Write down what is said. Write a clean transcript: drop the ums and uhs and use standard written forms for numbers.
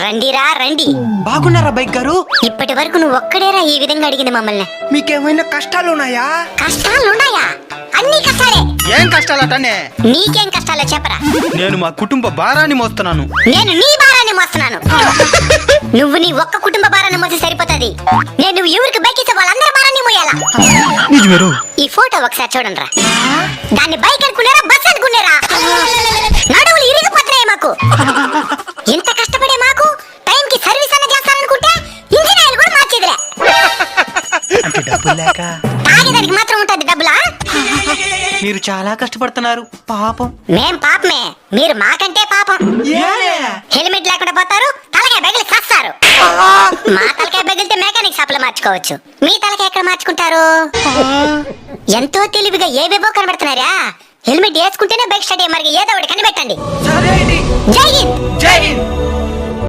రండిరా రండి. బాగున్నారా బైక్ గారు? ఇప్పటి వరకు నువ్వు ఒక్కడేరా ఈ విధంగా అడిగింది మమ్మల్ని. మీకేమైనా కష్టాలు ఉన్నాయా? కష్టాలున్నాయా? అన్ని కష్టాలే. ఏం కష్టాలటనే? నీకేం కష్టాలో చెప్పరా. నేను మా కుటుంబ భారాన్ని మోస్తున్నాను. నేను నీ భారాన్ని మోస్తున్నాను. నువ్వు నీ ఒక్క కుటుంబ భారాన్ని మోసి సరిపోతుంది. నేను ఎవరికి బైక్ ఇస్తే వాళ్ళందరి భారాన్ని మోయాలా? ఈ ఫోటో ఒకసారి చూడండి రా. దాన్ని బైక్ అనుకున్నారా బస్ అనుకున్నారా? నడువులు ఇరిగిపోతున్నాయి మాకు. ఇంత కష్టపడే మాకు టైంకి సర్వీస్ అన్న చేస్తాననుకుంటే ఇంజిన్ ఆయిల్ కూడా మార్చేదిలే. అంటే డబ్బులు లేక తాగేదానికి మాత్రం ఉంటది డబ్బులా? మీరు చాలా కష్టపడుతున్నారు పాపం. మేం పాపమే, మీరు మాకంటే పాపం. హెల్మెట్ లేకుండా పోతారు, తలకాయ బెగిలి చేస్తారు. మా తలకాయ బెగిలితే మెకానిక్ షాప్ లో మార్చుకోవచ్చు, మీ తలకాయ ఎక్కడ మార్చుకుంటారు? ఎంతో తెలివిగా ఏవేవో కనబడుతున్నారా. హెల్మెట్ వేసుకుంటేనే బైక్ స్టార్ట్ అయ్యే మరి ఏదో ఒకటి కనిపెట్టండి. జై హింద్. జై హింద్.